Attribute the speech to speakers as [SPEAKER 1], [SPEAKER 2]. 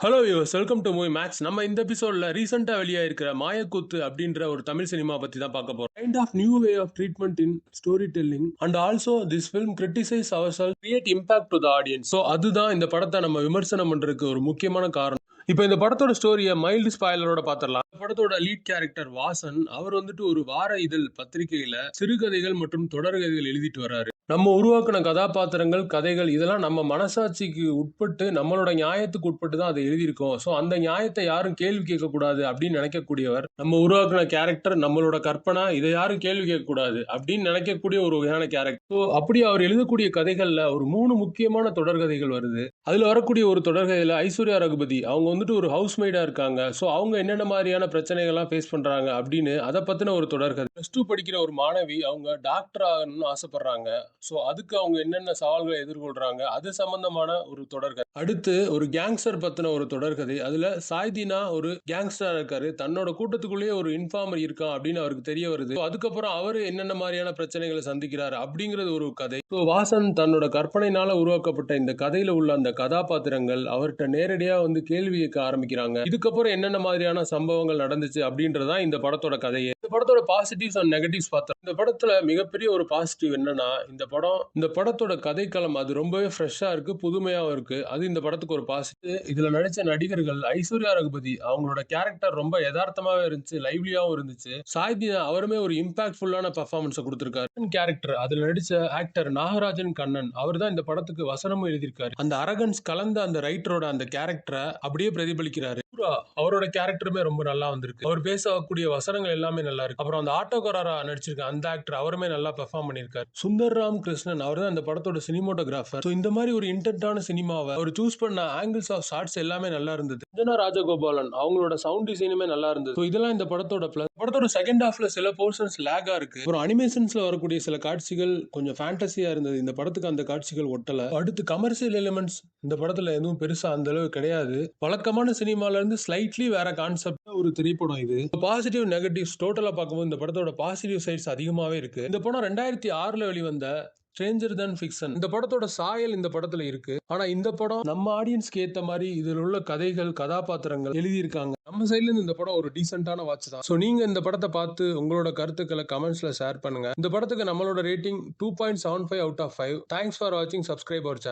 [SPEAKER 1] Hello viewers, welcome to movie max. நம்ம இந்த எபிசோட்ல ரீசெண்டா வெளியாயிருக்கிற மாயக்கூத்து அப்படின்ற ஒரு தமிழ் சினிமா பத்தி தான் பார்க்க போறோம். Kind of new way of treatment in story telling and also this film criticise our self create impact to the audience. So அதுதான் இந்த படத்தை நம்ம விமர்சனம் பண்றதுக்கு ஒரு முக்கியமான காரணம். இப்போ இந்த படத்தோட ஸ்டோரியை மைல்டு ஸ்பாயிலரோட பார்த்துடலாம். இந்த படத்தோட லீட் கேரக்டர் வாசன், அவர் வந்துட்டு ஒரு வார இதழ் பத்திரிகையில சிறுகதைகள் மற்றும் தொடர்கதைகள் எழுதிட்டு வர்றாரு. நம்ம உருவாக்கின கதாபாத்திரங்கள், கதைகள் இதெல்லாம் நம்ம மனசாட்சிக்கு உட்பட்டு, நம்மளோட நியாயத்துக்கு உட்பட்டு தான் அதை எழுதியிருக்கோம். ஸோ அந்த நியாயத்தை யாரும் கேள்வி கேட்கக்கூடாது அப்படின்னு நினைக்கக்கூடியவர். நம்ம உருவாக்கின கேரக்டர், நம்மளோட கற்பனை, இதை யாரும் கேள்வி கேட்கக்கூடாது அப்படின்னு நினைக்கக்கூடிய ஒரு வகையான கேரக்டர். ஸோ அப்படி அவர் எழுதக்கூடிய கதைகள்ல ஒரு 3 முக்கியமான தொடர்கதைகள் வருது. அதுல வரக்கூடிய ஒரு தொடர்கதையில ஐஸ்வர்யா ரகுபதி அவங்க வந்துட்டு ஒரு ஹவுஸ்மெய்டா இருக்காங்க. ஸோ அவங்க என்னென்ன மாதிரியான பிரச்சனைகள்லாம் ஃபேஸ் பண்றாங்க அப்படின்னு அதை பத்தின ஒரு தொடர்கதை. +2 படிக்கிற ஒரு மாணவி அவங்க டாக்டர் ஆகணும்னு ஆசைப்படுறாங்க. ஸோ அதுக்கு அவங்க என்னென்ன சவால்களை எதிர்கொள்றாங்க அது சம்பந்தமான ஒரு தொடர்கதை. அடுத்து ஒரு கேங்ஸ்டர் பத்தின ஒரு தொடர்கதை. அதுல சாய்தீனா ஒரு கேங்ஸ்டரா இருக்காரு. தன்னோட கூட்டத்துக்குள்ளேயே ஒரு இன்ஃபார்மர் இருக்கான் அப்படின்னு அவருக்கு தெரிய வருது. அதுக்கப்புறம் அவரு என்னென்ன மாதிரியான பிரச்சனைகளை சந்திக்கிறாரு அப்படிங்கிறது ஒரு கதை. ஸோ வாசன் தன்னோட கற்பனையினால உருவாக்கப்பட்ட இந்த கதையில உள்ள அந்த கதாபாத்திரங்கள் அவர்கிட்ட நேரடியா வந்து கேள்வி கேட்க ஆரம்பிக்கிறாங்க. இதுக்கப்புறம் என்னென்ன மாதிரியான சம்பவங்கள் நடந்துச்சு அப்படின்றதான் இந்த படத்தோட கதையே. இந்த படத்தோட பாசிட்டிவ்ஸ் அண்ட் நெகட்டிவ்ஸ் பார்த்தோம். இந்த படத்துல மிகப்பெரிய ஒரு பாசிட்டிவ் என்னன்னா, இந்த படத்தோட கதைக்களம் அது ரொம்பவே ஃப்ரெஷ்ஷா இருக்கு, புதுமையாவும் இருக்கு. அது இந்த படத்துக்கு ஒரு பாசிட்டிவ். இதுல நடிச்ச நடிகர்கள் ஐஸ்வர்யா ரகுபதி அவங்களோட கேரக்டர் ரொம்ப யதார்த்தமாவே இருந்துச்சு, லைவ்லியாவும் இருந்துச்சு. சாய்தீனா அவருமே ஒரு இம்பாக்ட்ஃபுல்லான பெர்ஃபார்மன்ஸை கொடுத்திருக்காரு. கேரக்டர் அதுல நடிச்ச ஆக்டர் நாகராஜன் கண்ணன் அவர் தான் இந்த படத்துக்கு வசனமும் எழுதியிருக்காரு. அந்த அரகன்ஸ் கலந்த அந்த ரைட்டரோட அந்த கேரக்டரை அப்படியே பிரதிபலிக்கிறாரு. அவரோட கேரக்டருமே ரொம்ப நல்லா வந்திருக்கு. அவர் பேசக்கூடிய வசனங்கள் எல்லாமே நல்லா இருக்கு. அப்புறம் அந்த ஆட்டோகாரரா நடிச்சிருக்க அந்த ஆக்டர் அவருமே நல்லா பெர்ஃபார்ம் பண்ணியிருக்காரு. சுந்தர் ராம் கிருஷ்ணன் அவர் தான் இந்த படத்தோட சினிமோட்டோகிராஃபர். ஸோ இந்த மாதிரி ஒரு இன்டென்ட்டான சினிமாவை அவர் சூஸ் பண்ண ஆங்கிள்ஸ் ஆஃப் ஷாட்ஸ் எல்லாமே நல்லா இருந்தது. அஞ்சனா ராஜகோபாலன் அவங்களோட சவுண்ட் டிசைனுமே நல்லா இருந்தது. ஸோ இதெல்லாம் இந்த படத்தோட பிளஸ். படத்தோட செகண்ட் ஹாஃப்ல சில போர்ஷன்ஸ் லேகா இருக்கு. அப்புறம் அனிமேஷன்ஸ்ல வரக்கூடிய சில காட்சிகள் கொஞ்சம் ஃபேண்டசியா இருந்தது. இந்த படத்துக்கு அந்த காட்சிகள் ஒட்டல. அடுத்து கமர்ஷியல் எலிமெண்ட்ஸ் இந்த படத்துல எதுவும் பெருசா அந்த அளவு கிடையாது. வழக்கமான சினிமால இருந்து ஸ்லைட்லி வேற கான்செப்ட் ஒரு திரைப்படம் இது. பாசிட்டிவ் நெகட்டிவ்ஸ் டோட்டலா பார்க்கும்போது இந்த படத்தோட பாசிட்டிவ் சைட்ஸ் அதிகமாவே இருக்கு. இந்த படம் 2006ல வெளிவந்த ஸ்ட்ரேஞ்சர் தென் ஃபிக்ஷன் இந்த படத்தோட சாயல் இந்த படத்துல இருக்கு. ஆனா இந்த படம் நம்ம ஆடியன்ஸ்க்கு ஏத்த மாதிரி இதில் உள்ள கதைகள், கதாபாத்திரங்கள் எழுதியிருக்காங்க. நம்ம சைட்ல இருந்து இந்த படம் ஒரு டீசென்டான வாட்ச் தான். ஸோ நீங்க இந்த படத்தை பார்த்து உங்களோட கருத்துக்களை கமெண்ட்ஸ்ல ஷேர் பண்ணுங்க. இந்த படத்துக்கு நம்மளோட rating 2.75 out of 5. Thanks for வாட்சிங். Subscribe our channel.